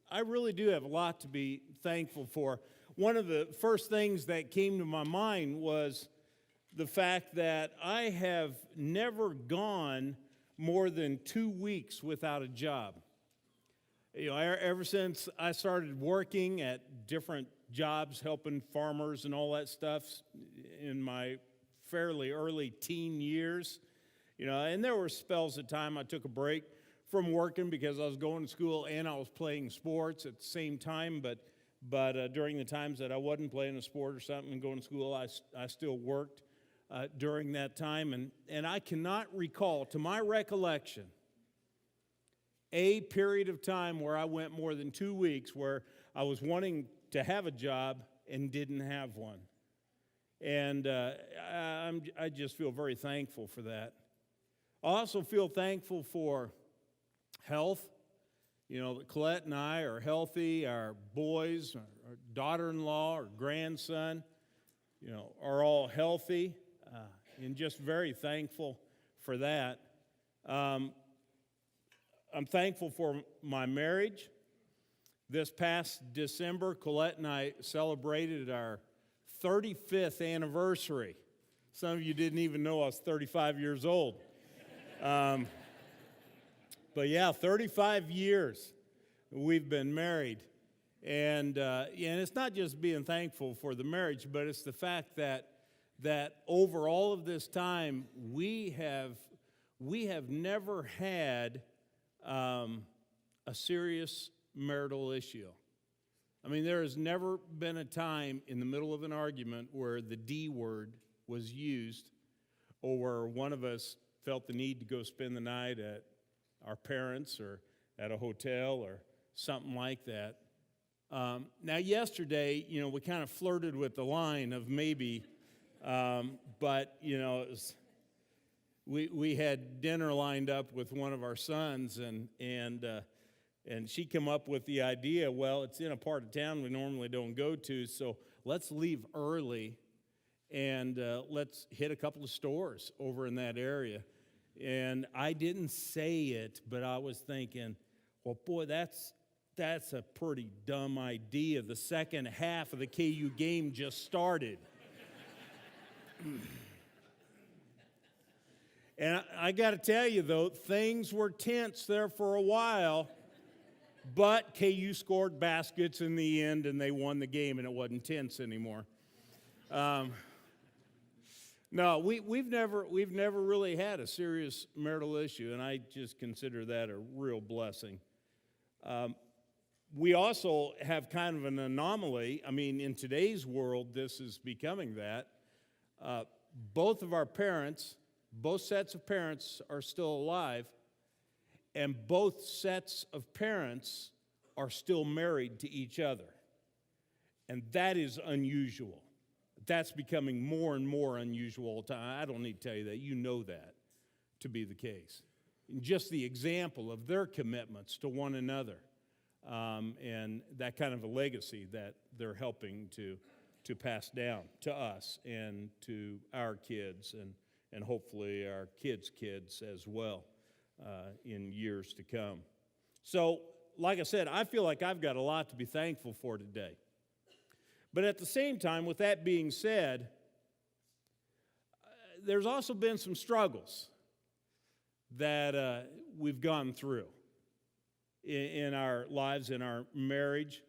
I really do have a lot to be thankful for. One of the first things that came to my mind was the fact that I have never gone more than 2 weeks without a job. Ever since I started working at different jobs, helping farmers and all that stuff in my fairly early teen years, and there were spells of time I took a break from working because I was going to school and I was playing sports at the same time, but during the times that I wasn't playing a sport or something and going to school, I still worked during that time, and I cannot recall, to my recollection, a period of time where I went more than 2 weeks where I was wanting to have a job and didn't have one. And I just feel very thankful for that. I also feel thankful for health. That Colette and I are healthy. Our boys, our daughter-in-law, our grandson, are all healthy, and just very thankful for that. I'm thankful for my marriage. This past December, Colette and I celebrated our 35th anniversary. Some of you didn't even know I was 35 years old. But yeah, 35 years we've been married. And it's not just being thankful for the marriage, but it's the fact that over all of this time, we have never had a serious marital issue. I mean, there has never been a time in the middle of an argument where the D word was used or where one of us felt the need to go spend the night at our parents' or at a hotel or something like that. Now, yesterday, we kind of flirted with the line of maybe, but, we had dinner lined up with one of our sons, and she came up with the idea, well, it's in a part of town we normally don't go to, so let's leave early and let's hit a couple of stores over in that area. And I didn't say it, but I was thinking, well, boy, that's a pretty dumb idea. The second half of the KU game just started. And I got to tell you, though, things were tense there for a while, but KU scored baskets in the end, and they won the game, and it wasn't tense anymore. No, we've never really had a serious marital issue, and I just consider that a real blessing. We also have kind of an anomaly. I mean, in today's world, this is becoming that. Both of our parents, both sets of parents are still alive, and both sets of parents are still married to each other. And that is unusual. That's becoming more and more unusual all the time. I don't need to tell you that. You know that to be the case. And just the example of their commitments to one another and that kind of a legacy that they're helping to pass down to us and to our kids and hopefully our kids' kids as well in years to come. So, like I said, I feel like I've got a lot to be thankful for today. But at the same time, with that being said, there's also been some struggles that we've gone through in our lives, in our marriage.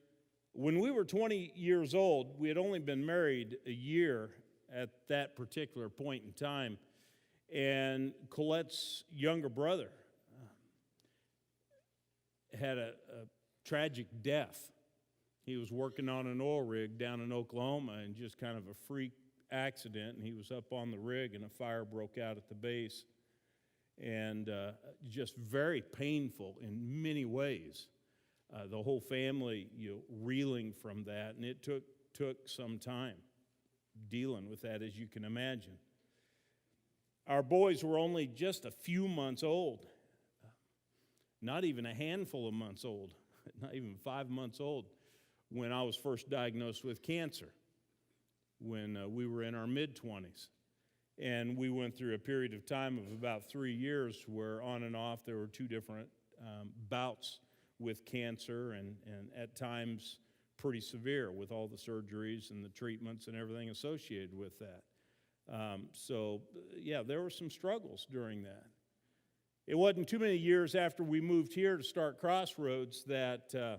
When we were 20 years old, we had only been married a year at that particular point in time, and Colette's younger brother had a tragic death. He was working on an oil rig down in Oklahoma, and just kind of a freak accident, and he was up on the rig, and a fire broke out at the base, and just very painful in many ways. The whole family, reeling from that, and it took some time dealing with that, as you can imagine. Our boys were only just a few months old, not even a handful of months old, not even 5 months old, when I was first diagnosed with cancer, when we were in our mid-20s. And we went through a period of time of about 3 years where on and off there were 2 different bouts with cancer and at times pretty severe with all the surgeries and the treatments and everything associated with that. Yeah, there were some struggles during that. It wasn't too many years after we moved here to start Crossroads that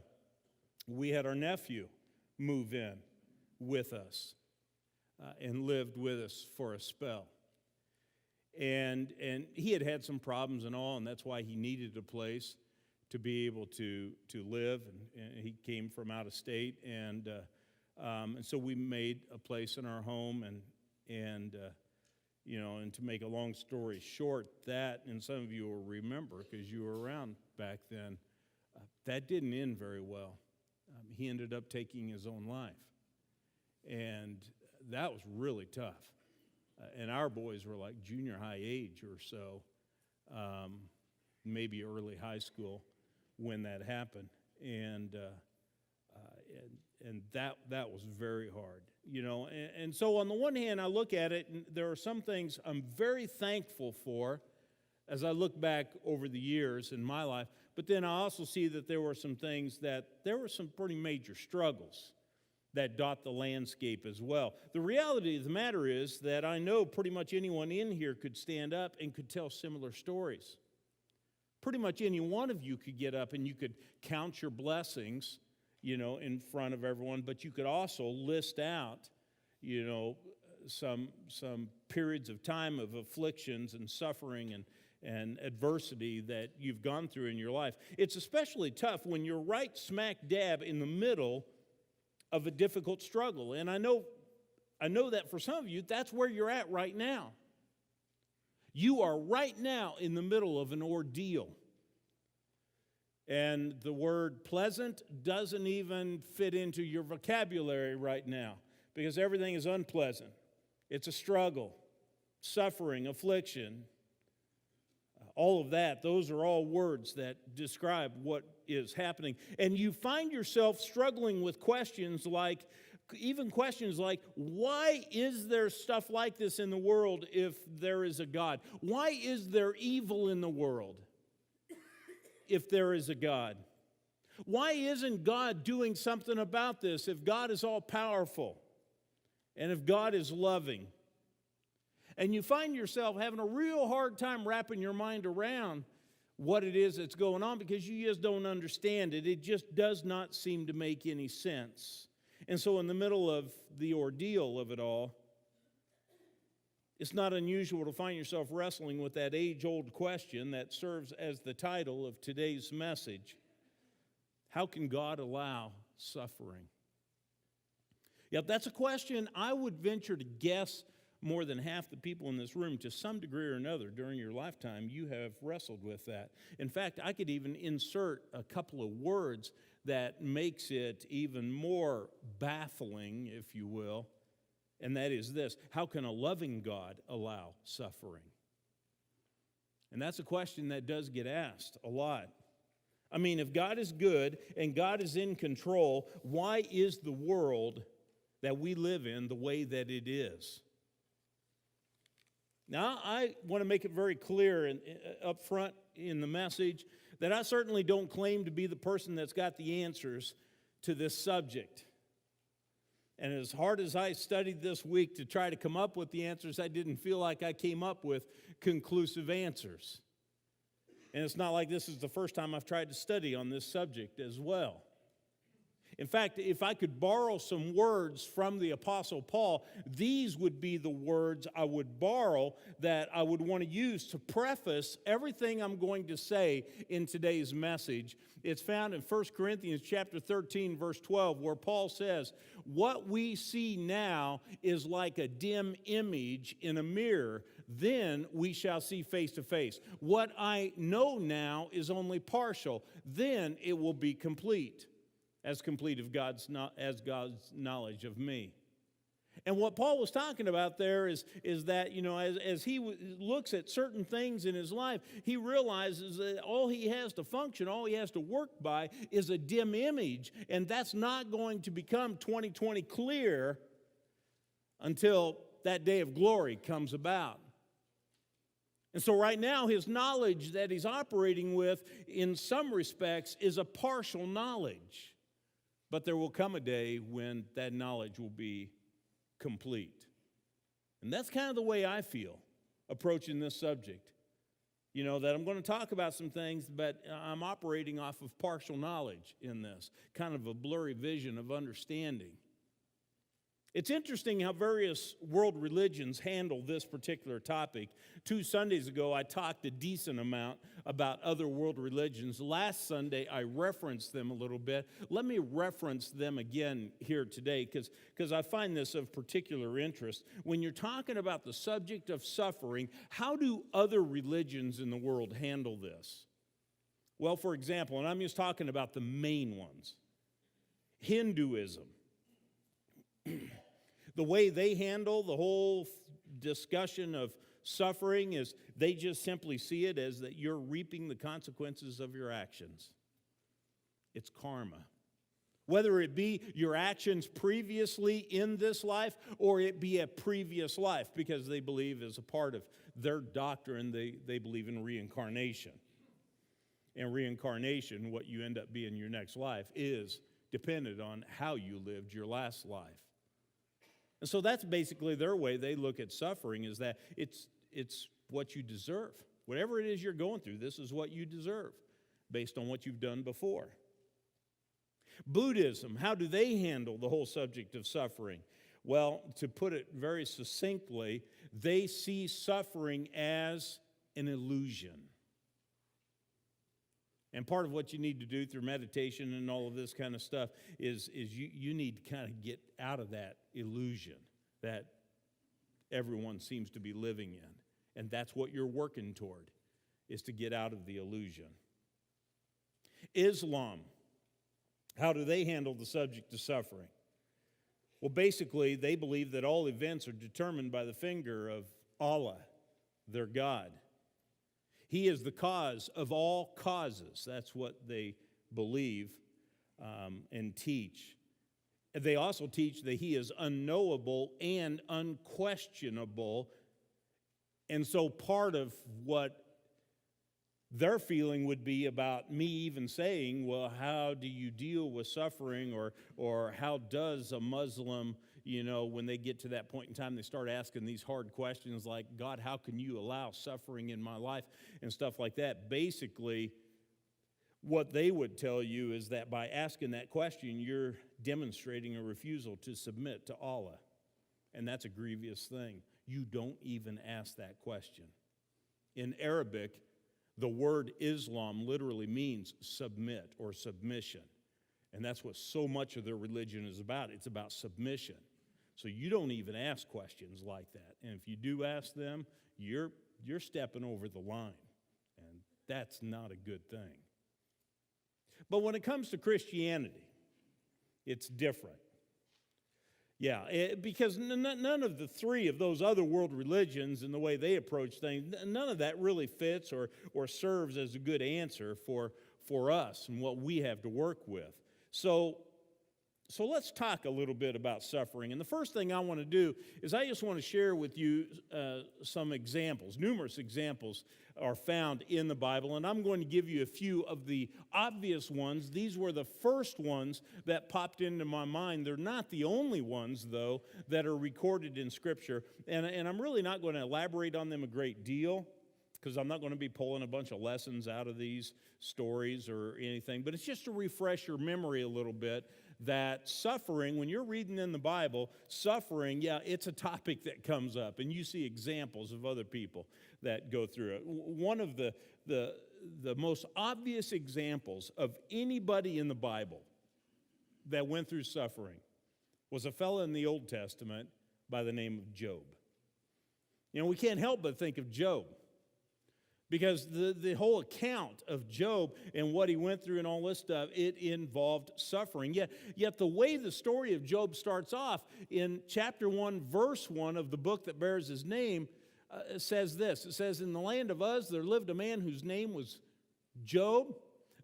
we had our nephew move in with us and lived with us for a spell. And he had some problems and all, and that's why he needed a place to be able to live. And he came from out of state, and so we made a place in our home, and to make a long story short, that, and some of you will remember because you were around back then, that didn't end very well. He ended up taking his own life, and that was really tough. And our boys were like junior high age or so, maybe early high school when that happened, and that was very hard, And so on the one hand, I look at it, and there are some things I'm very thankful for as I look back over the years in my life. But then I also see that there were some pretty major struggles that dot the landscape as well. The reality of the matter is that I know pretty much anyone in here could stand up and could tell similar stories. Pretty much any one of you could get up and you could count your blessings, in front of everyone, but you could also list out, some periods of time of afflictions and suffering and adversity that you've gone through in your life. It's especially tough when you're right smack dab in the middle of a difficult struggle. And I know that for some of you, that's where you're at right now. You are right now in the middle of an ordeal. And the word pleasant doesn't even fit into your vocabulary right now because everything is unpleasant. It's a struggle, suffering, affliction, all of that. Those are all words that describe what is happening. And you find yourself struggling with questions like, why is there stuff like this in the world if there is a God? Why is there evil in the world if there is a God? Why isn't God doing something about this if God is all powerful and if God is loving? And you find yourself having a real hard time wrapping your mind around what it is that's going on because you just don't understand it. It just does not seem to make any sense. And so in the middle of the ordeal of it all, it's not unusual to find yourself wrestling with that age-old question that serves as the title of today's message. How can God allow suffering? Yep, that's a question I would venture to guess more than half the people in this room, to some degree or another, during your lifetime, you have wrestled with that. In fact, I could even insert a couple of words that makes it even more baffling, if you will, and that is this: how can a loving God allow suffering? And that's a question that does get asked a lot. I mean, if God is good and God is in control, why is the world that we live in the way that it is? Now, I want to make it very clear and up front in the message that I certainly don't claim to be the person that's got the answers to this subject. And as hard as I studied this week to try to come up with the answers, I didn't feel like I came up with conclusive answers. And it's not like this is the first time I've tried to study on this subject as well. In fact, if I could borrow some words from the Apostle Paul, these would be the words I would borrow that I would want to use to preface everything I'm going to say in today's message. It's found in 1 Corinthians chapter 13, verse 12, where Paul says, "What we see now is like a dim image in a mirror. Then we shall see face to face. What I know now is only partial. Then it will be complete. As complete as God's knowledge of me." And what Paul was talking about there is that, as he looks at certain things in his life, he realizes that all he has to function, all he has to work by is a dim image, and that's not going to become 20/20 clear until that day of glory comes about. And so right now, his knowledge that he's operating with, in some respects, is a partial knowledge. But there will come a day when that knowledge will be complete. And that's kind of the way I feel approaching this subject. You know, that I'm going to talk about some things, but I'm operating off of partial knowledge in this, kind of a blurry vision of understanding. It's interesting how various world religions handle this particular topic. 2 Sundays ago, I talked a decent amount about other world religions. Last Sunday, I referenced them a little bit. Let me reference them again here today because I find this of particular interest. When you're talking about the subject of suffering, how do other religions in the world handle this? Well, for example, and I'm just talking about the main ones, Hinduism. The way they handle the whole discussion of suffering is they just simply see it as that you're reaping the consequences of your actions. It's karma. Whether it be your actions previously in this life or it be a previous life, because they believe as a part of their doctrine, they believe in reincarnation. And reincarnation, what you end up being your next life, is dependent on how you lived your last life. And so that's basically their way they look at suffering, is that it's what you deserve. Whatever it is you're going through, this is what you deserve based on what you've done before. Buddhism, how do they handle the whole subject of suffering? Well, to put it very succinctly, they see suffering as an illusion. And part of what you need to do through meditation and all of this kind of stuff is you need to kind of get out of that illusion that everyone seems to be living in. And that's what you're working toward, is to get out of the illusion. Islam, how do they handle the subject of suffering? Well, basically, they believe that all events are determined by the finger of Allah, their God. He is the cause of all causes. That's what they believe and teach. They also teach that he is unknowable and unquestionable. And so part of what their feeling would be about me even saying, well, how do you deal with suffering, or how does a Muslim, you know, when they get to that point in time, they start asking these hard questions like, God, how can you allow suffering in my life and stuff like that? Basically, what they would tell you is that by asking that question, you're demonstrating a refusal to submit to Allah. And that's a grievous thing. You don't even ask that question. In Arabic, the word Islam literally means submit or submission. And that's what so much of their religion is about. It's about submission. So you don't even ask questions like that. And if you do ask them, you're stepping over the line. And that's not a good thing. But when it comes to Christianity, it's different. Yeah, because none of the three of those other world religions and the way they approach things, none of that really fits or serves as a good answer for us and what we have to work with. So let's talk a little bit about suffering. And the first thing I want to do is I just want to share with you some examples. Numerous examples are found in the Bible, and I'm going to give you a few of the obvious ones. These were the first ones that popped into my mind. They're not the only ones, though, that are recorded in Scripture. And I'm really not going to elaborate on them a great deal, because I'm not going to be pulling a bunch of lessons out of these stories or anything. But it's just to refresh your memory a little bit that suffering, when you're reading in the Bible, suffering, yeah, it's a topic that comes up. And you see examples of other people that go through it. One of the most obvious examples of anybody in the Bible that went through suffering was a fellow in the Old Testament by the name of Job. You know, we can't help but think of Job, because the whole account of Job and what he went through and all this stuff, it involved suffering. Yet the way the story of Job starts off in chapter 1, verse 1 of the book that bears his name, says this. It says, in the land of Uz there lived a man whose name was Job.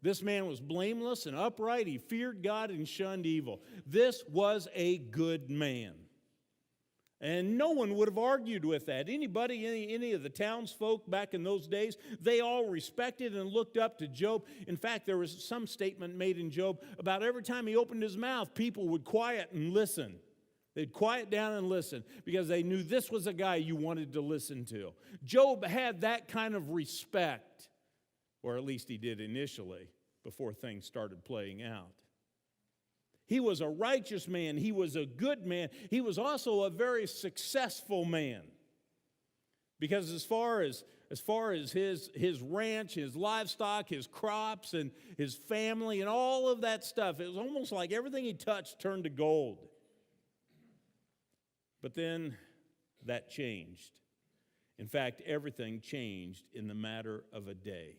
This man was blameless and upright. He feared God and shunned evil. This was a good man. And no one would have argued with that. Anybody, any of the townsfolk back in those days, they all respected and looked up to Job. In fact, there was some statement made in Job about every time he opened his mouth, people would quiet and listen. They'd quiet down and listen because they knew this was a guy you wanted to listen to. Job had that kind of respect, or at least he did initially, before things started playing out. He was a righteous man. He was a good man. He was also a very successful man. Because as far as his ranch, his livestock, his crops, and his family, and all of that stuff, it was almost like everything he touched turned to gold. But then that changed. In fact, everything changed in the matter of a day.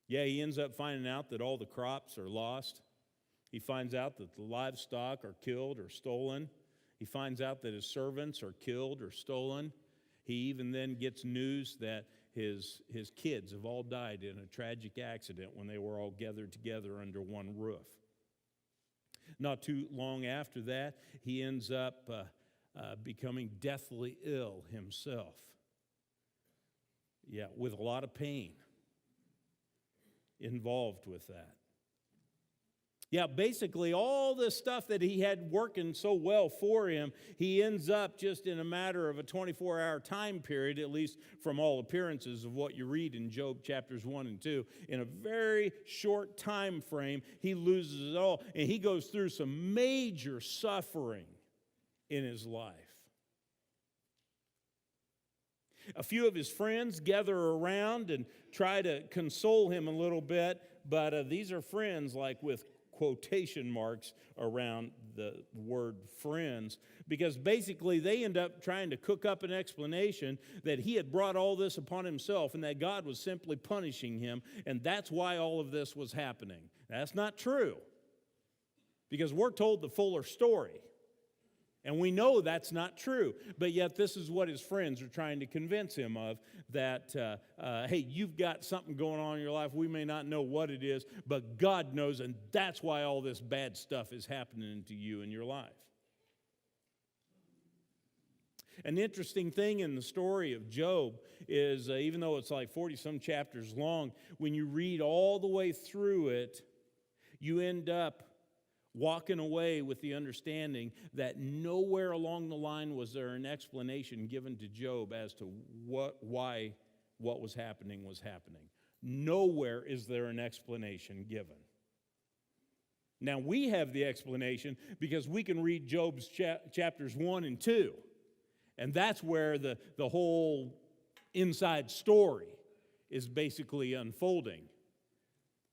Yeah, he ends up finding out that all the crops are lost. He finds out that the livestock are killed or stolen. He finds out that his servants are killed or stolen. He even then gets news that his kids have all died in a tragic accident when they were all gathered together under one roof. Not too long after that, he ends up becoming deathly ill himself. Yeah, with a lot of pain involved with that. Yeah, basically all this stuff that he had working so well for him, he ends up just in a matter of a 24-hour time period, at least from all appearances of what you read in Job chapters 1 and 2. In a very short time frame, he loses it all, and he goes through some major suffering in his life. A few of his friends gather around and try to console him a little bit, but these are friends like with quotation marks around the word friends, because basically they end up trying to cook up an explanation that he had brought all this upon himself and that God was simply punishing him, and that's why all of this was happening. That's not true, because we're told the fuller story. And we know that's not true, but yet this is what his friends are trying to convince him of, that, hey, you've got something going on in your life. We may not know what it is, but God knows, and that's why all this bad stuff is happening to you in your life. An interesting thing in the story of Job is, even though it's like 40-some chapters long, when you read all the way through it, you end up walking away with the understanding that nowhere along the line was there an explanation given to Job as to why what was happening was happening. Nowhere is there an explanation given. Now, we have the explanation because we can read Job's chapters 1 and 2, and that's where the whole inside story is basically unfolding.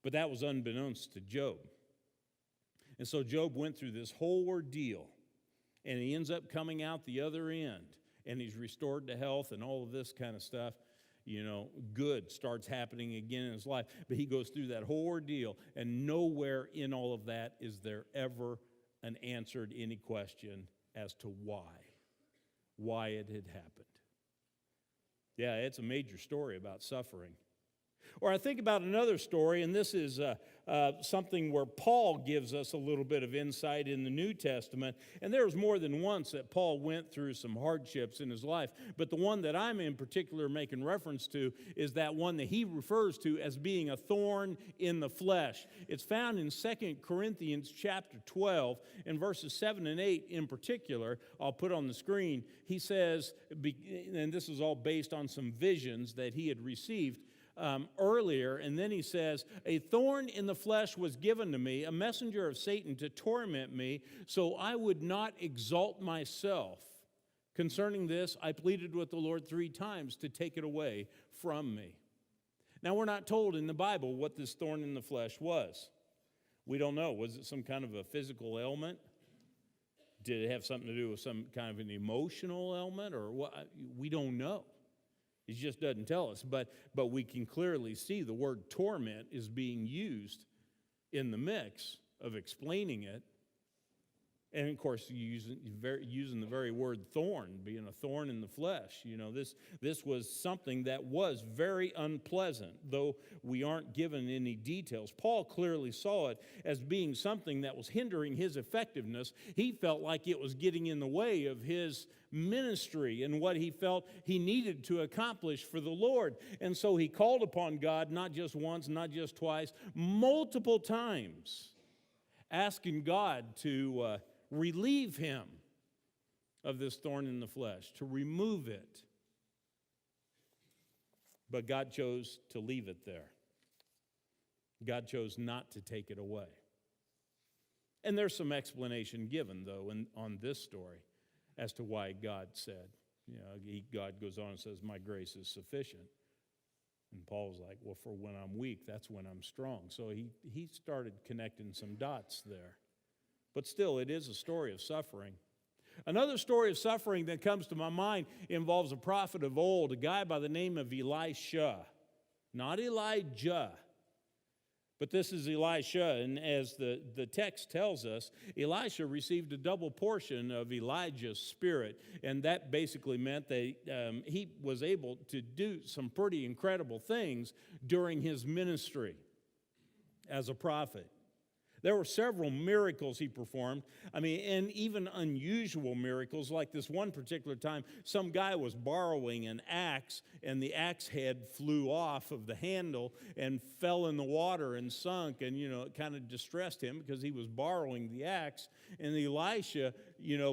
But that was unbeknownst to Job. And so Job went through this whole ordeal, and he ends up coming out the other end, and he's restored to health and all of this kind of stuff. You know, good starts happening again in his life. But he goes through that whole ordeal, and nowhere in all of that is there ever an answer to any question as to why it had happened. Yeah, it's a major story about suffering. Or I think about another story, and this is something where Paul gives us a little bit of insight in the New Testament. And there was more than once that Paul went through some hardships in his life. But the one that I'm in particular making reference to is that one that he refers to as being a thorn in the flesh. It's found in 2 Corinthians chapter 12, and verses 7 and 8 in particular. I'll put on the screen. He says, and this is all based on some visions that he had received earlier, and then he says, a thorn in the flesh was given to me, a messenger of Satan to torment me, so I would not exalt myself. Concerning this, I pleaded with the Lord 3 times to take it away from me. Now, we're not told in the Bible what this thorn in the flesh was. We don't know. Was it some kind of a physical ailment? Did it have something to do with some kind of an emotional ailment, or what? We don't know. He just doesn't tell us, but we can clearly see the word torment is being used in the mix of explaining it. And of course, using the very word thorn, being a thorn in the flesh. This was something that was very unpleasant, though we aren't given any details. Paul clearly saw it as being something that was hindering his effectiveness. He felt like it was getting in the way of his ministry and what he felt he needed to accomplish for the Lord. And so he called upon God not just once, not just twice, multiple times, asking God to relieve him of this thorn in the flesh, to remove it. But God chose to leave it there. God chose not to take it away. And there's some explanation given, though, on this story as to why God said, God goes on and says, my grace is sufficient. And Paul's like, well, for when I'm weak, that's when I'm strong. So he started connecting some dots there. But still, it is a story of suffering. Another story of suffering that comes to my mind involves a prophet of old, a guy by the name of Elisha. Not Elijah, but this is Elisha. And as the text tells us, Elisha received a double portion of Elijah's spirit. And that basically meant that he was able to do some pretty incredible things during his ministry as a prophet. There were several miracles he performed. And even unusual miracles, like this one particular time, some guy was borrowing an axe, and the axe head flew off of the handle and fell in the water and sunk, and, it kind of distressed him because he was borrowing the axe. And Elisha,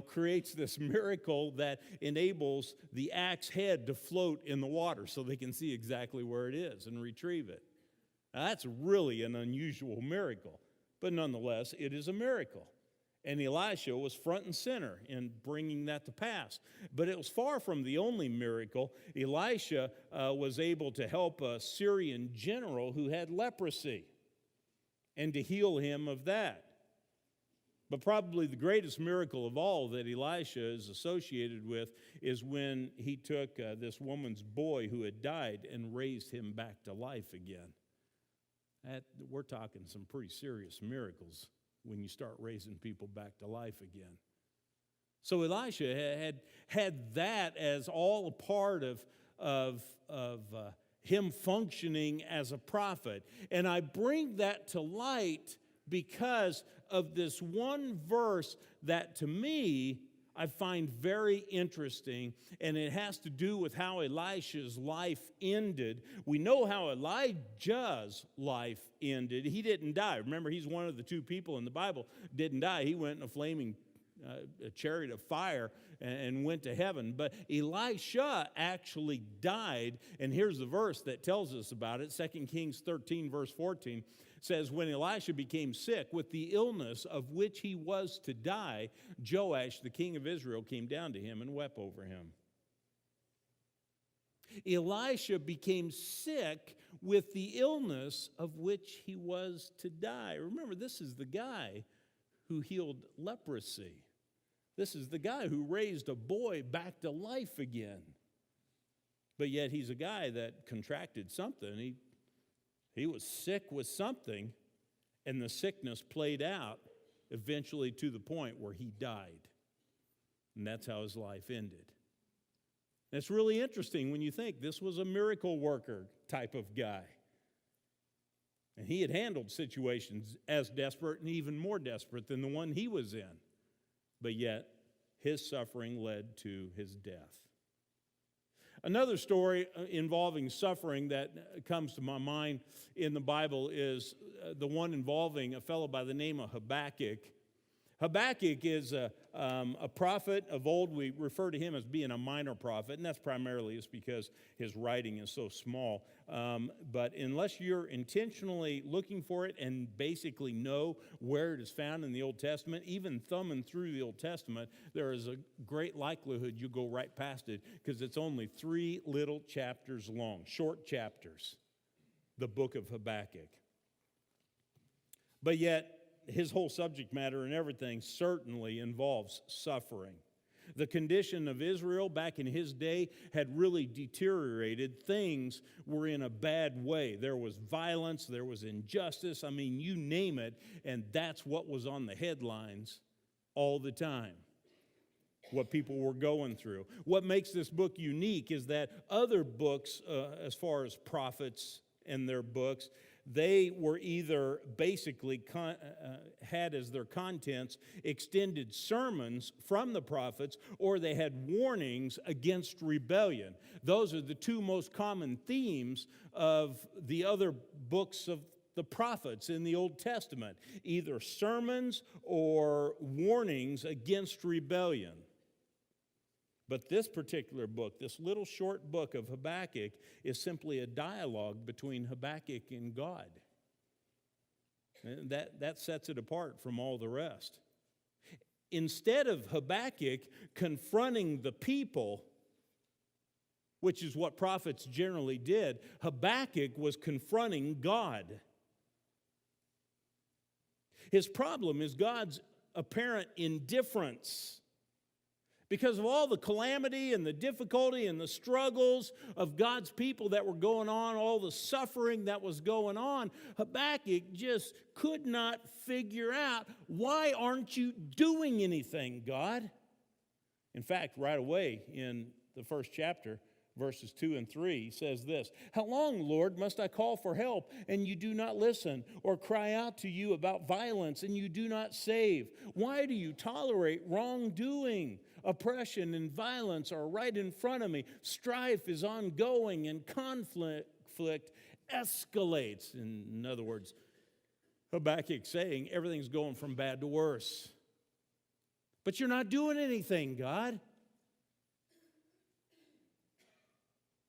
creates this miracle that enables the axe head to float in the water so they can see exactly where it is and retrieve it. Now, that's really an unusual miracle. But nonetheless, it is a miracle. And Elisha was front and center in bringing that to pass. But it was far from the only miracle. Elisha was able to help a Syrian general who had leprosy and to heal him of that. But probably the greatest miracle of all that Elisha is associated with is when he took this woman's boy who had died and raised him back to life again. We're talking some pretty serious miracles when you start raising people back to life again. So Elisha had that as all a part of him functioning as a prophet. And I bring that to light because of this one verse that, to me, I find very interesting, and it has to do with how Elisha's life ended. We know how Elijah's life ended. He didn't die. Remember, he's one of the two people in the Bible didn't die. He went in a flaming chariot of fire and went to heaven. But Elisha actually died, and here's the verse that tells us about it. 2 Kings 13, verse 14. Says, when Elisha became sick with the illness of which he was to die, Joash, the king of Israel, came down to him and wept over him. Elisha became sick with the illness of which he was to die. Remember, this is the guy who healed leprosy. This is the guy who raised a boy back to life again. But yet he's a guy that contracted something. He was sick with something, and the sickness played out eventually to the point where he died. And that's how his life ended. And it's really interesting when you think this was a miracle worker type of guy. And he had handled situations as desperate and even more desperate than the one he was in. But yet, his suffering led to his death. Another story involving suffering that comes to my mind in the Bible is the one involving a fellow by the name of Habakkuk. Habakkuk is a prophet of old. We refer to him as being a minor prophet, and that's primarily just because his writing is so small. But unless you're intentionally looking for it and basically know where it is found in the Old Testament, even thumbing through the Old Testament, there is a great likelihood you'll go right past it because it's only 3 little chapters long, short chapters, the book of Habakkuk. But yet, his whole subject matter and everything certainly involves suffering. The condition of Israel back in his day had really deteriorated. Things were in a bad way. There was violence, there was injustice. You name it, and that's what was on the headlines all the time, what people were going through. What makes this book unique is that other books, as far as prophets and their books, they were either basically had as their contents extended sermons from the prophets, or they had warnings against rebellion. Those are the two most common themes of the other books of the prophets in the Old Testament, either sermons or warnings against rebellion. But this particular book, this little short book of Habakkuk, is simply a dialogue between Habakkuk and God. And that sets it apart from all the rest. Instead of Habakkuk confronting the people, which is what prophets generally did, Habakkuk was confronting God. His problem is God's apparent indifference. Because of all the calamity and the difficulty and the struggles of God's people that were going on, all the suffering that was going on, Habakkuk just could not figure out, why aren't you doing anything, God? In fact, right away in the first chapter, verses 2 and 3, he says this: "How long, Lord, must I call for help, and you do not listen, or cry out to you about violence, and you do not save? Why do you tolerate wrongdoing? Oppression and violence are right in front of me. Strife is ongoing, and conflict escalates." In other words, Habakkuk saying everything's going from bad to worse. But you're not doing anything, God.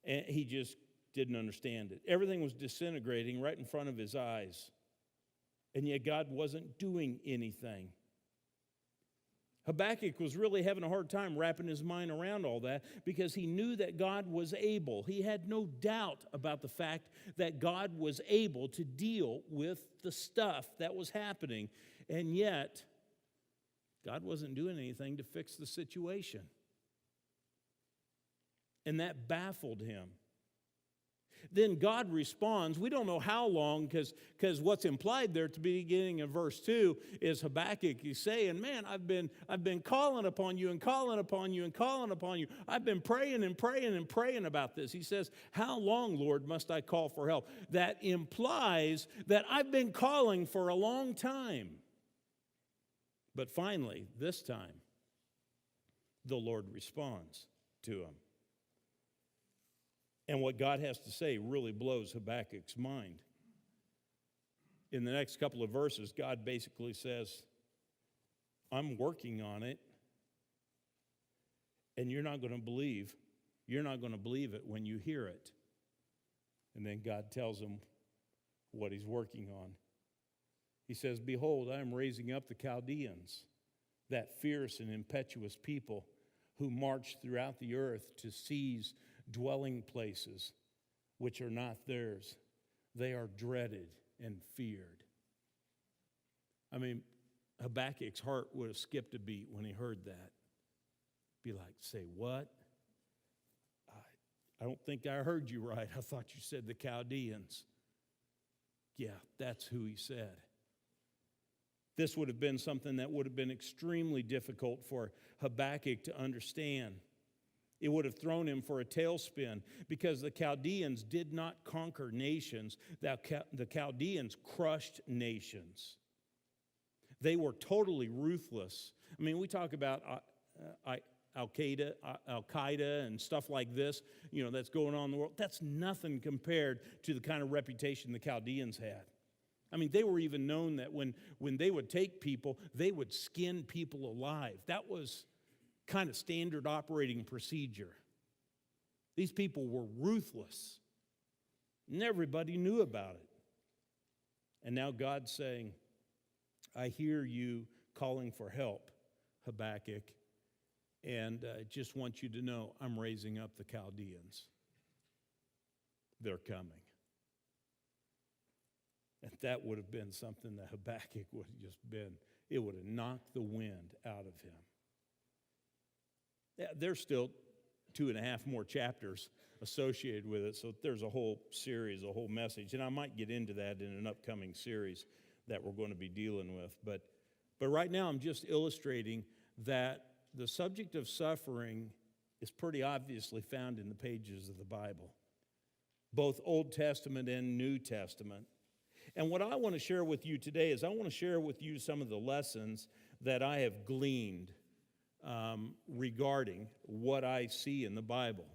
And he just didn't understand it. Everything was disintegrating right in front of his eyes. And yet God wasn't doing anything. Habakkuk was really having a hard time wrapping his mind around all that, because he knew that God was able. He had no doubt about the fact that God was able to deal with the stuff that was happening. And yet, God wasn't doing anything to fix the situation. And that baffled him. Then God responds. We don't know how long, because what's implied there at the beginning of verse 2 is Habakkuk. He's saying, man, I've been calling upon you and calling upon you and calling upon you. I've been praying and praying and praying about this. He says, how long, Lord, must I call for help? That implies that I've been calling for a long time. But finally, this time, the Lord responds to him. And what God has to say really blows Habakkuk's mind. In the next couple of verses, God basically says, I'm working on it, and you're not going to believe it when you hear it. And then God tells him what he's working on. He says, behold, I am raising up the Chaldeans, that fierce and impetuous people who march throughout the earth to seize dwelling places which are not theirs. They are dreaded and feared. I mean, Habakkuk's heart would have skipped a beat when he heard that. Be like, say what? I don't think I heard you right. I thought you said the Chaldeans. Yeah, that's who he said. This would have been something that would have been extremely difficult for Habakkuk to understand. It would have thrown him for a tailspin, because the Chaldeans did not conquer nations. The Chaldeans crushed nations. They were totally ruthless. I mean, we talk about Al-Qaeda and stuff like this, that's going on in the world. That's nothing compared to the kind of reputation the Chaldeans had. I mean, they were even known that when they would take people, they would skin people alive. That was kind of standard operating procedure. These people were ruthless, and everybody knew about it. And now God's saying, I hear you calling for help, Habakkuk, and I just want you to know I'm raising up the Chaldeans. They're coming. And that would have been something that Habakkuk would have just been, it would have knocked the wind out of him. There's still 2.5 more chapters associated with it, so there's a whole series, a whole message, and I might get into that in an upcoming series that we're going to be dealing with. But But right now I'm just illustrating that the subject of suffering is pretty obviously found in the pages of the Bible, both Old Testament and New Testament. And what I want to share with you today is I want to share with you some of the lessons that I have gleaned regarding what I see in the Bible.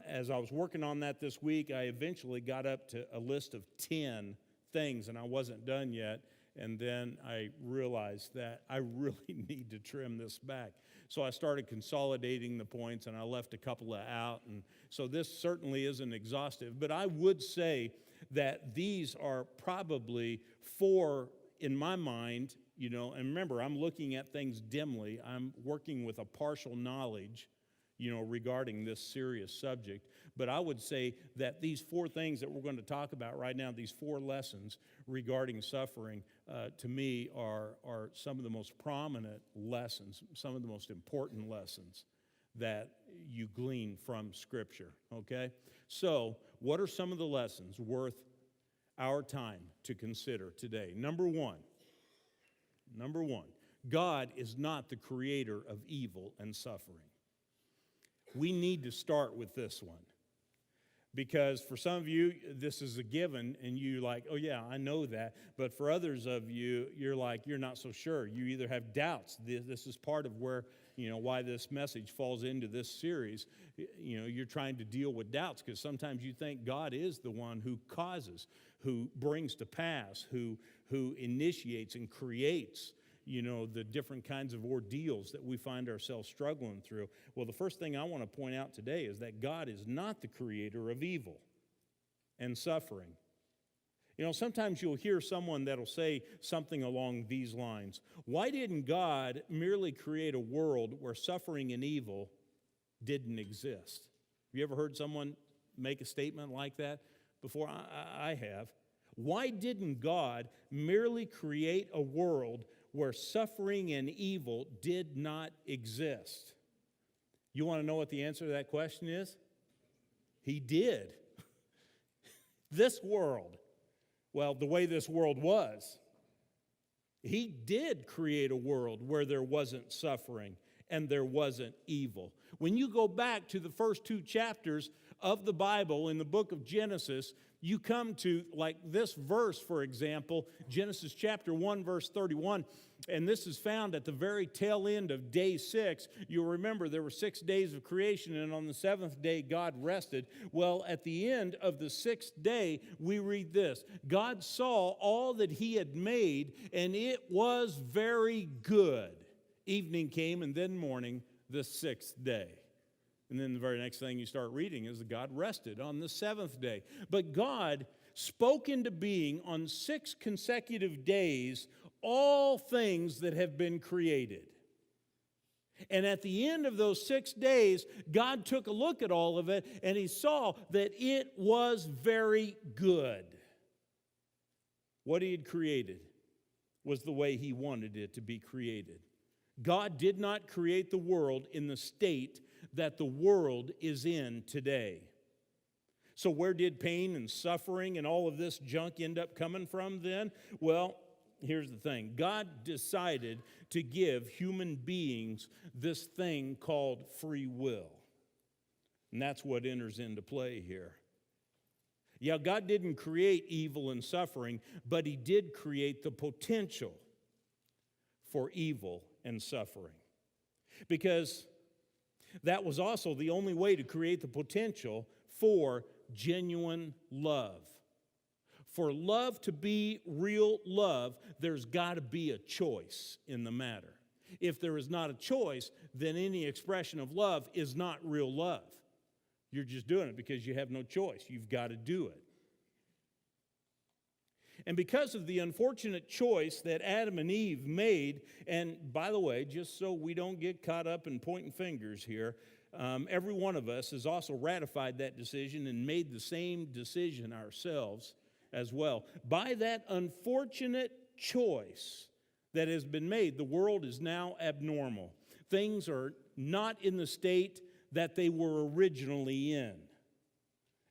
As I was working on that this week, I eventually got up to a list of 10 things, and I wasn't done yet. And then I realized that I really need to trim this back. So I started consolidating the points, and I left a couple out. And so this certainly isn't exhaustive. But I would say that these are probably 4, in my mind, and remember, I'm looking at things dimly. I'm working with a partial knowledge, regarding this serious subject. But I would say that these 4 things that we're going to talk about right now, these 4 lessons regarding suffering, to me are some of the most prominent lessons, some of the most important lessons that you glean from Scripture, okay? So, what are some of the lessons worth our time to consider today? Number one, God is not the creator of evil and suffering. We need to start with this one. Because for some of you, this is a given, and you're like, oh yeah, I know that. But for others of you, you're like, you're not so sure. You either have doubts. This is part of where, why this message falls into this series. You're trying to deal with doubts because sometimes you think God is the one who causes, who brings to pass, who initiates and creates the different kinds of ordeals that we find ourselves struggling through. Well, the first thing I want to point out today is that God is not the creator of evil and suffering. Sometimes you'll hear someone that'll say something along these lines. Why didn't God merely create a world where suffering and evil didn't exist? Have you ever heard someone make a statement like that before? I have. Why didn't God merely create a world where suffering and evil did not exist? You want to know what the answer to that question is? He did. This world, well, the way this world was, He did create a world where there wasn't suffering and there wasn't evil. When you go back to the first 2 chapters of the Bible in the book of Genesis, you come to, like this verse, for example, Genesis chapter 1, verse 31, and this is found at the very tail end of day 6. You'll remember there were 6 days of creation, and on the 7th day, God rested. Well, at the end of the 6th day, we read this: God saw all that He had made, and it was very good. Evening came, and then morning, the 6th day. And then the very next thing you start reading is that God rested on the 7th day. But God spoke into being on 6 consecutive days all things that have been created. And at the end of those 6 days, God took a look at all of it, and He saw that it was very good. What He had created was the way He wanted it to be created. God did not create the world in the state that the world is in today. So where did pain and suffering and all of this junk end up coming from then? Well, here's the thing. God decided to give human beings this thing called free will. And that's what enters into play here. Yeah, God didn't create evil and suffering, but He did create the potential for evil and suffering. Because that was also the only way to create the potential for genuine love. For love to be real love, there's got to be a choice in the matter. If there is not a choice, then any expression of love is not real love. You're just doing it because you have no choice. You've got to do it. And because of the unfortunate choice that Adam and Eve made, and by the way, just so we don't get caught up in pointing fingers here, every one of us has also ratified that decision and made the same decision ourselves as well. By that unfortunate choice that has been made, the world is now abnormal. Things are not in the state that they were originally in.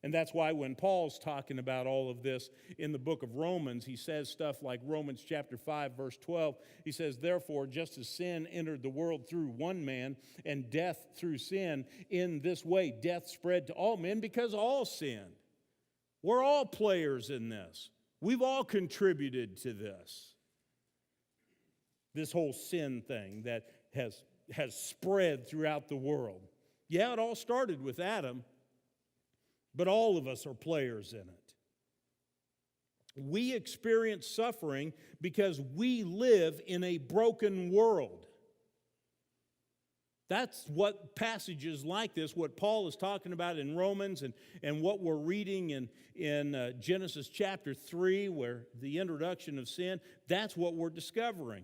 And that's why when Paul's talking about all of this in the book of Romans, he says stuff like Romans chapter 5, verse 12. He says, therefore, just as sin entered the world through one man, and death through sin, in this way death spread to all men because all sinned. We're all players in this. We've all contributed to this whole sin thing that has spread throughout the world. Yeah, it all started with Adam, but all of us are players in it. We experience suffering because we live in a broken world. That's what passages like this, what Paul is talking about in Romans and what we're reading in Genesis chapter 3, where the introduction of sin, that's what we're discovering.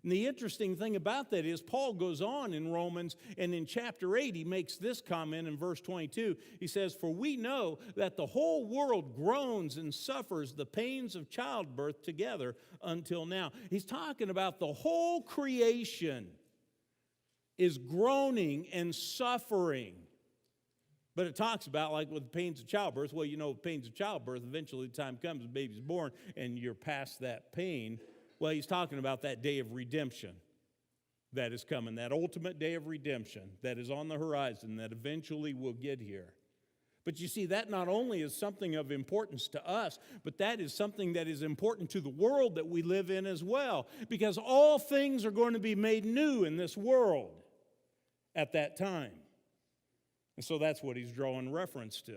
And the interesting thing about that is Paul goes on in Romans, and in chapter 8 he makes this comment in verse 22. He says, for we know that the whole world groans and suffers the pains of childbirth together until now. He's talking about the whole creation is groaning and suffering. But it talks about, like with the pains of childbirth, well, you know, pains of childbirth, eventually the time comes, the baby's born, and you're past that pain. Well, he's talking about that day of redemption that is coming, that ultimate day of redemption that is on the horizon, that eventually will get here. But you see, that not only is something of importance to us, but that is something that is important to the world that we live in as well, because all things are going to be made new in this world at that time. And so that's what he's drawing reference to.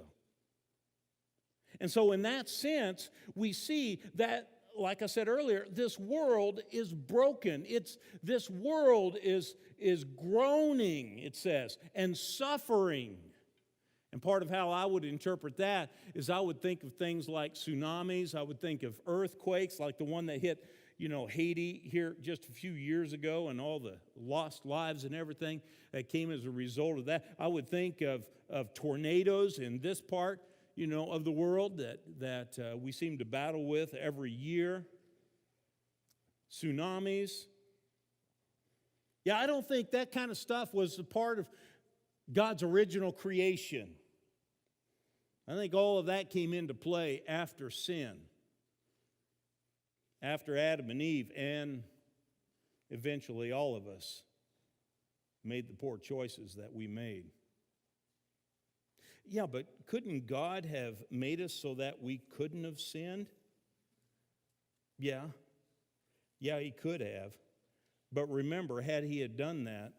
And so in that sense, we see that, like I said earlier, this world is broken. This world is groaning, it says, and suffering. And part of how I would interpret that is I would think of things like tsunamis. I would think of earthquakes like the one that hit, Haiti here just a few years ago, and all the lost lives and everything that came as a result of that. I would think of tornadoes in this part, of the world that we seem to battle with every year. Tsunamis. Yeah, I don't think that kind of stuff was a part of God's original creation. I think all of that came into play after sin, after Adam and Eve, and eventually all of us made the poor choices that we made. Yeah, but couldn't God have made us so that we couldn't have sinned? Yeah, he could have. But remember, had he had done that,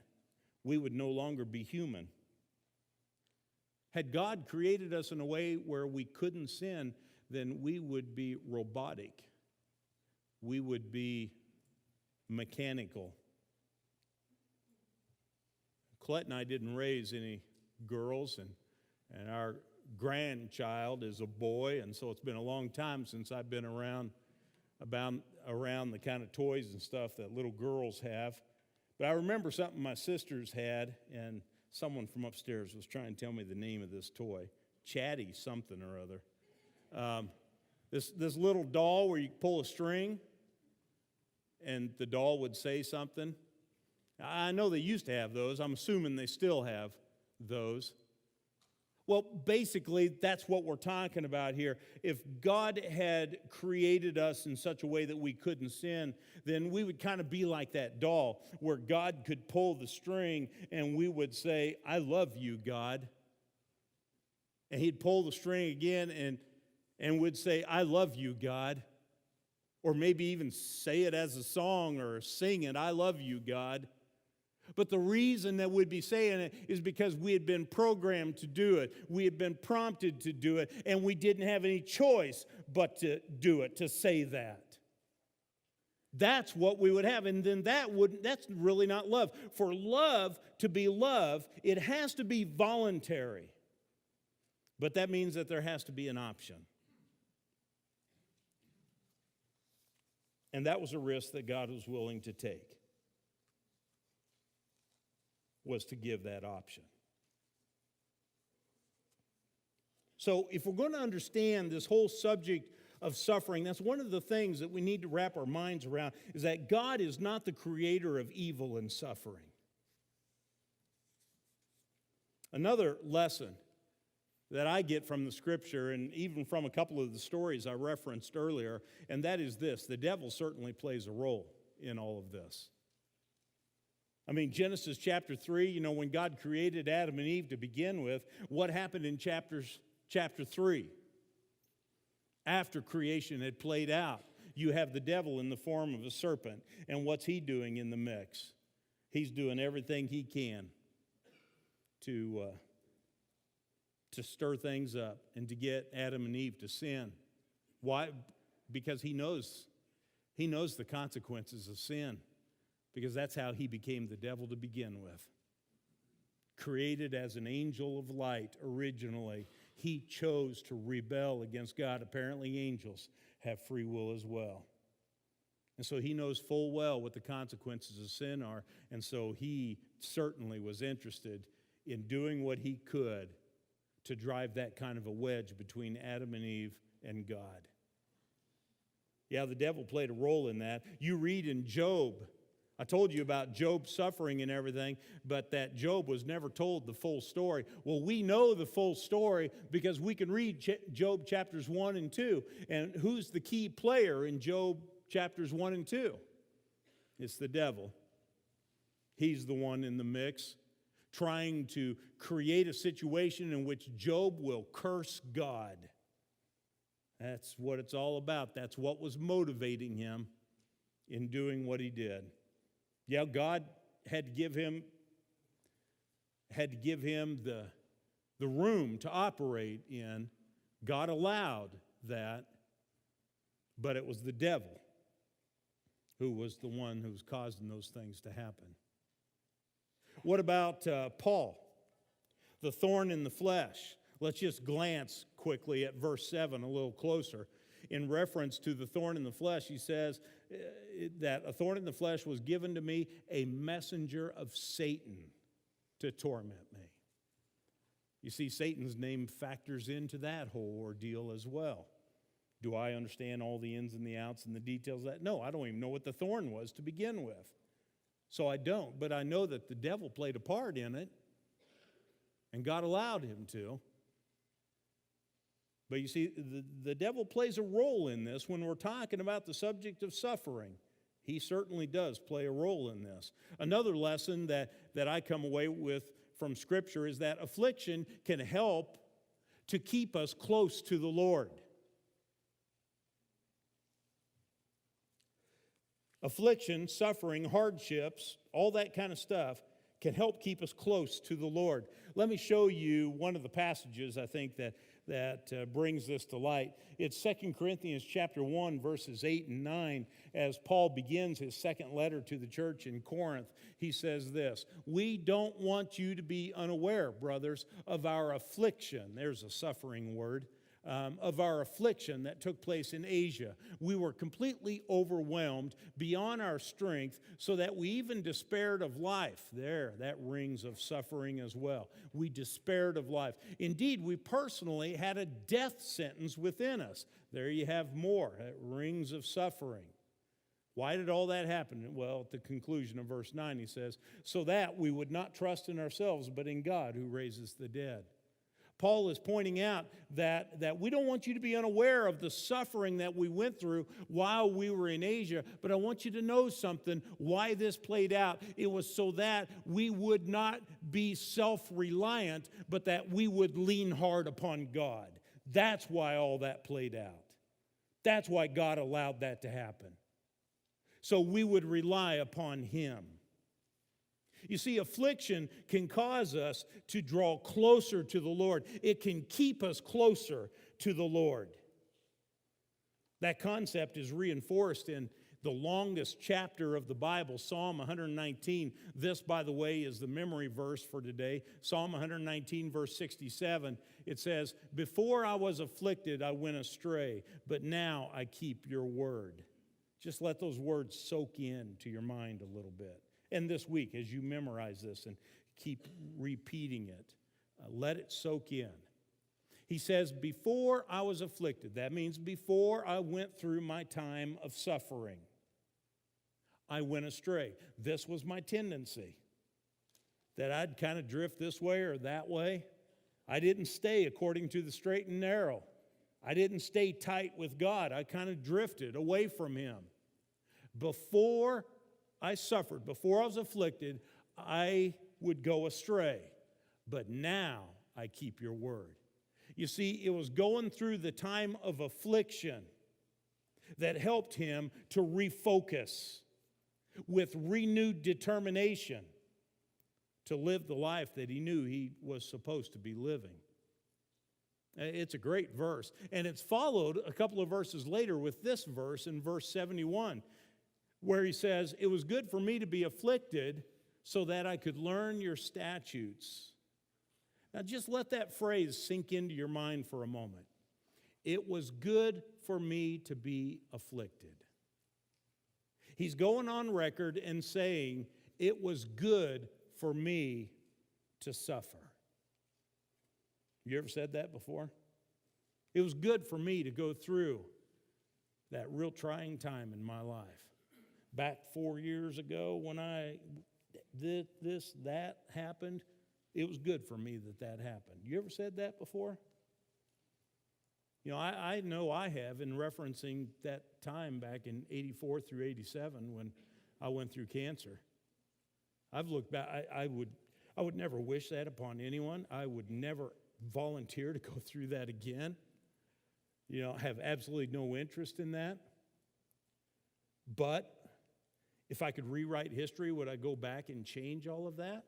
we would no longer be human. Had God created us in a way where we couldn't sin, then we would be robotic. We would be mechanical. Colette and I didn't raise any girls, and our grandchild is a boy, and so it's been a long time since I've been around the kind of toys and stuff that little girls have. But I remember something my sisters had, and someone from upstairs was trying to tell me the name of this toy. Chatty something or other. This little doll where you pull a string, and the doll would say something. I know they used to have those. I'm assuming they still have those. Well, basically, that's what we're talking about here. If God had created us in such a way that we couldn't sin, then we would kind of be like that doll, where God could pull the string and we would say, I love you, God. And he'd pull the string again and would say, I love you, God. Or maybe even say it as a song or sing it, I love you, God. But the reason that we'd be saying it is because we had been programmed to do it. We had been prompted to do it, and we didn't have any choice but to do it, to say that. That's what we would have, and then that's really not love. For love to be love, it has to be voluntary. But that means that there has to be an option. And that was a risk that God was willing to take, was to give that option. So if we're going to understand this whole subject of suffering, that's one of the things that we need to wrap our minds around, is that God is not the creator of evil and suffering. Another lesson that I get from the Scripture, and even from a couple of the stories I referenced earlier, and that is this: the devil certainly plays a role in all of this. I mean, Genesis chapter 3, when God created Adam and Eve to begin with, what happened in chapter 3? After creation had played out, you have the devil in the form of a serpent, and what's he doing in the mix? He's doing everything he can to stir things up and to get Adam and Eve to sin. Why? Because he knows the consequences of sin, because that's how he became the devil to begin with. Created as an angel of light originally, he chose to rebel against God. Apparently angels have free will as well. And so he knows full well what the consequences of sin are, and so he certainly was interested in doing what he could to drive that kind of a wedge between Adam and Eve and God. Yeah, the devil played a role in that. You read in Job, I told you about Job's suffering and everything, but that Job was never told the full story. Well, we know the full story because we can read Job chapters 1 and 2. And who's the key player in Job chapters 1 and 2? It's the devil. He's the one in the mix, trying to create a situation in which Job will curse God. That's what it's all about. That's what was motivating him in doing what he did. Yeah, God had to give him the room to operate in. God allowed that, but it was the devil who was the one who was causing those things to happen. What about Paul, the thorn in the flesh? Let's just glance quickly at verse 7 a little closer. In reference to the thorn in the flesh, he says that a thorn in the flesh was given to me, a messenger of Satan to torment me. You see, Satan's name factors into that whole ordeal as well. Do I understand all the ins and the outs and the details of that? No, I don't even know what the thorn was to begin with. So I don't, but I know that the devil played a part in it, and God allowed him to. But you see, the devil plays a role in this when we're talking about the subject of suffering. He certainly does play a role in this. Another lesson that I come away with from Scripture is that affliction can help to keep us close to the Lord. Affliction, suffering, hardships, all that kind of stuff can help keep us close to the Lord. Let me show you one of the passages I think that brings this to light. It's 2 Corinthians chapter 1, verses 8 and 9. As Paul begins his second letter to the church in Corinth, he says this: "We don't want you to be unaware, brothers, of our affliction." There's a suffering word. Of our affliction that took place in Asia. We were completely overwhelmed beyond our strength, so that we even despaired of life. There, that rings of suffering as well. We despaired of life. Indeed, we personally had a death sentence within us. There you have more. That rings of suffering. Why did all that happen? Well, at the conclusion of verse 9, he says, "So that we would not trust in ourselves, but in God who raises the dead." Paul is pointing out that we don't want you to be unaware of the suffering that we went through while we were in Asia, but I want you to know something, why this played out. It was so that we would not be self-reliant, but that we would lean hard upon God. That's why all that played out. That's why God allowed that to happen. So we would rely upon Him. You see, affliction can cause us to draw closer to the Lord. It can keep us closer to the Lord. That concept is reinforced in the longest chapter of the Bible, Psalm 119. This, by the way, is the memory verse for today. Psalm 119, verse 67. It says, "Before I was afflicted, I went astray, but now I keep your word." Just let those words soak in to your mind a little bit. And this week, as you memorize this and keep repeating it, let it soak in. He says, before I was afflicted, that means before I went through my time of suffering, I went astray. This was my tendency, that I'd kind of drift this way or that way. I didn't stay according to the straight and narrow. I didn't stay tight with God. I kind of drifted away from Him. Before I suffered, before I was afflicted, I would go astray. But now I keep your word. You see, it was going through the time of affliction that helped him to refocus with renewed determination to live the life that he knew he was supposed to be living. It's a great verse. And it's followed a couple of verses later with this verse in verse 71, where he says, "It was good for me to be afflicted so that I could learn your statutes." Now just let that phrase sink into your mind for a moment. It was good for me to be afflicted. He's going on record and saying, it was good for me to suffer. You ever said that before? It was good for me to go through that real trying time in my life. Back 4 years ago when that happened, it was good for me that happened. You ever said that before? You know I have in referencing that time back in 84 through 87 when I went through cancer. I've looked back, I would never wish that upon anyone. I would never volunteer to go through that again. You know, I have absolutely no interest in that. But if I could rewrite history, would I go back and change all of that?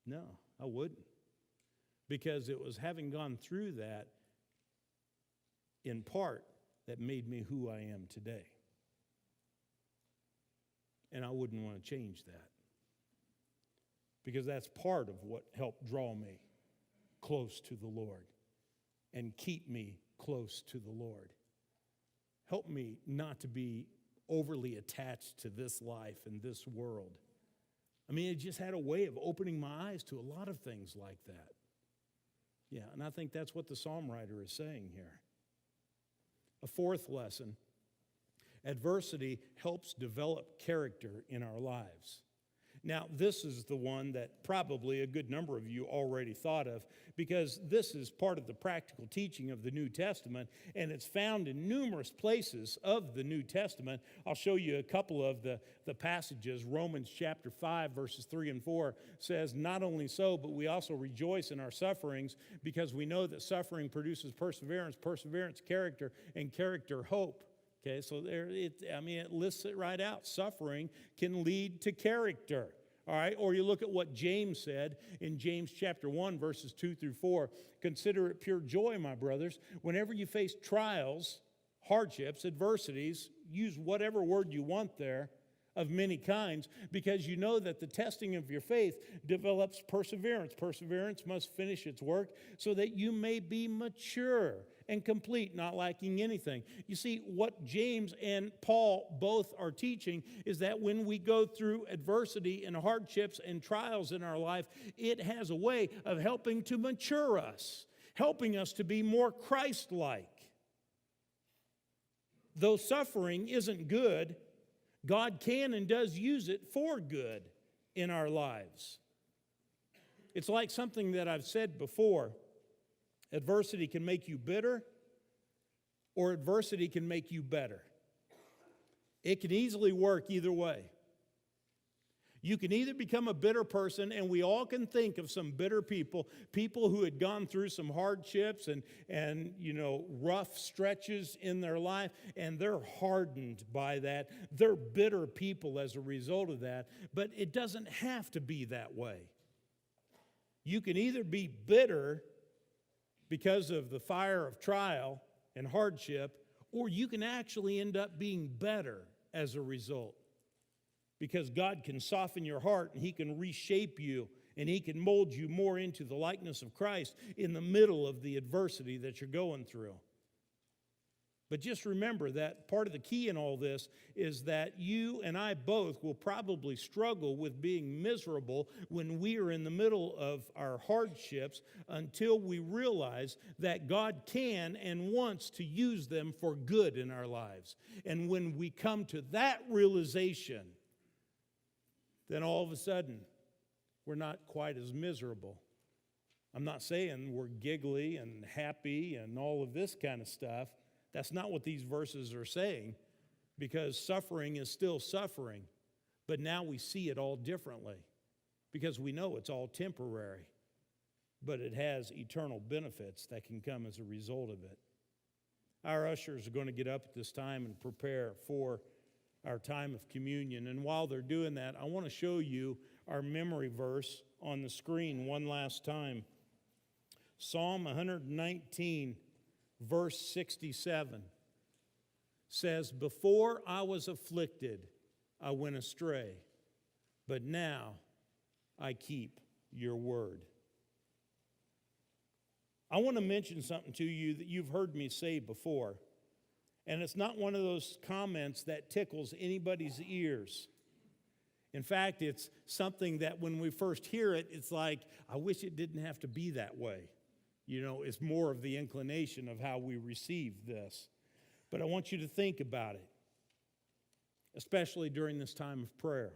No, I wouldn't. Because it was having gone through that in part that made me who I am today. And I wouldn't want to change that. Because that's part of what helped draw me close to the Lord and keep me close to the Lord. Help me not to be overly attached to this life and this world. I mean, it just had a way of opening my eyes to a lot of things like that. Yeah, and I think that's what the psalm writer is saying here. A fourth lesson, adversity helps develop character in our lives. Now, this is the one that probably a good number of you already thought of, because this is part of the practical teaching of the New Testament, and it's found in numerous places of the New Testament. I'll show you a couple of the passages. Romans chapter 5, verses 3 and 4 says, "Not only so, but we also rejoice in our sufferings, because we know that suffering produces perseverance, perseverance, character, and character, hope." Okay, so it lists it right out. Suffering can lead to character. All right, or you look at what James said in James chapter 1, verses 2 through 4. "Consider it pure joy, my brothers, whenever you face trials, hardships, adversities," use whatever word you want there, "of many kinds, because you know that the testing of your faith develops perseverance. Perseverance must finish its work so that you may be mature and complete, not lacking anything." You see, what James and Paul both are teaching is that when we go through adversity and hardships and trials in our life, it has a way of helping to mature us, helping us to be more Christ-like. Though suffering isn't good, God can and does use it for good in our lives. It's like something that I've said before. Adversity can make you bitter, or adversity can make you better. It can easily work either way. You can either become a bitter person, and we all can think of some bitter people who had gone through some hardships and rough stretches in their life, and they're hardened by that. They're bitter people as a result of that, but it doesn't have to be that way. You can either be bitter because of the fire of trial and hardship, or you can actually end up being better as a result. Because God can soften your heart, and He can reshape you, and He can mold you more into the likeness of Christ in the middle of the adversity that you're going through. But just remember that part of the key in all this is that you and I both will probably struggle with being miserable when we are in the middle of our hardships, until we realize that God can and wants to use them for good in our lives. And when we come to that realization, then all of a sudden, we're not quite as miserable I'm not saying we're giggly and happy and all of this kind of stuff. That's not what these verses are saying, because suffering is still suffering. But now we see it all differently because we know it's all temporary, but it has eternal benefits that can come as a result of it. Our ushers are going to get up at this time and prepare for our time of communion. And while they're doing that, I want to show you our memory verse on the screen one last time. Psalm 119, verse 67 says, "Before I was afflicted, I went astray, but now I keep your word." I want to mention something to you that you've heard me say before, and it's not one of those comments that tickles anybody's ears. In fact, it's something that when we first hear it, it's like, I wish it didn't have to be that way. You know, it's more of the inclination of how we receive this. But I want you to think about it, especially during this time of prayer.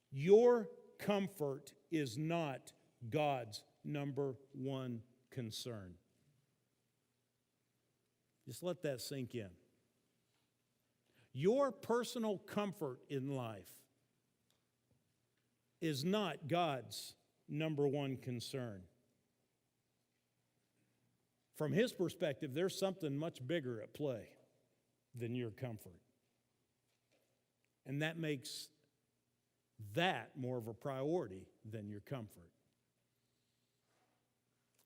Your comfort is not God's number one concern. Just let that sink in. Your personal comfort in life is not God's number one concern. From His perspective, there's something much bigger at play than your comfort. And that makes that more of a priority than your comfort.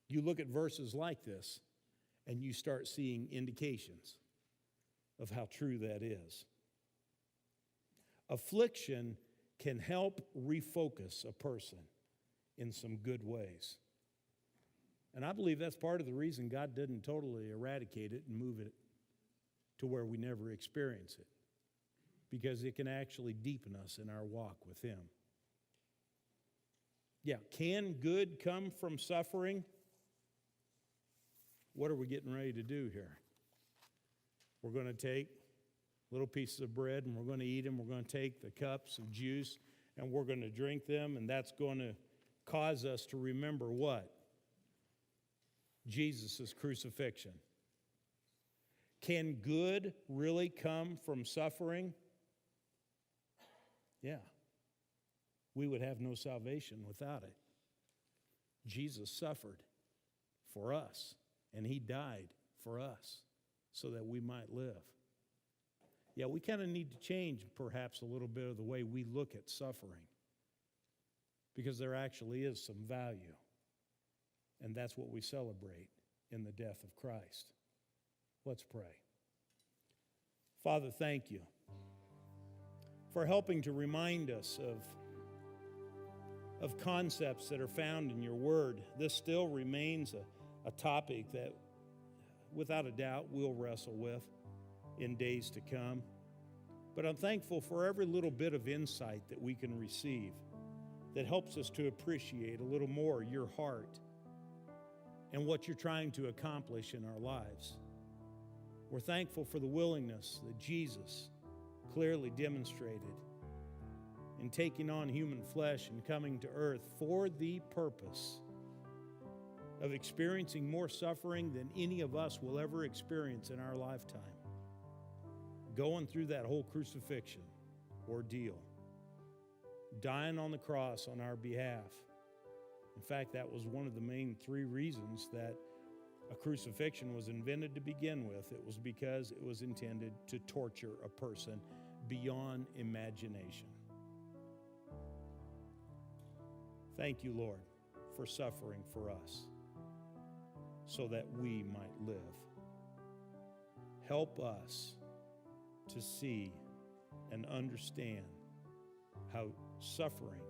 You look at verses like this, and you start seeing indications of how true that is. Affliction can help refocus a person in some good ways. And I believe that's part of the reason God didn't totally eradicate it and move it to where we never experience it, because it can actually deepen us in our walk with Him. Yeah, can good come from suffering? What are we getting ready to do here? We're going to take little pieces of bread and we're going to eat them. We're going to take the cups of juice and we're going to drink them, and that's going to cause us to remember what? Jesus' crucifixion. Can good really come from suffering? Yeah. We would have no salvation without it. Jesus suffered for us, and He died for us so that we might live. Yeah, we kind of need to change perhaps a little bit of the way we look at suffering, because there actually is some value, and that's what we celebrate in the death of Christ. Let's pray. Father, thank you for helping to remind us of concepts that are found in your word. This still remains a topic that, without a doubt, we'll wrestle with in days to come. But I'm thankful for every little bit of insight that we can receive that helps us to appreciate a little more your heart and what you're trying to accomplish in our lives. We're thankful for the willingness that Jesus clearly demonstrated in taking on human flesh and coming to earth for the purpose of experiencing more suffering than any of us will ever experience in our lifetime. Going through that whole crucifixion ordeal, dying on the cross on our behalf. In fact, that was one of the main three reasons that a crucifixion was invented to begin with. It was because it was intended to torture a person beyond imagination. Thank you, Lord, for suffering for us so that we might live. Help us to see and understand how suffering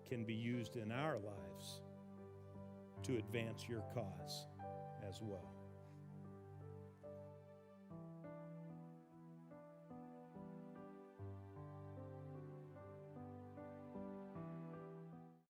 can be used in our lives to advance your cause as well.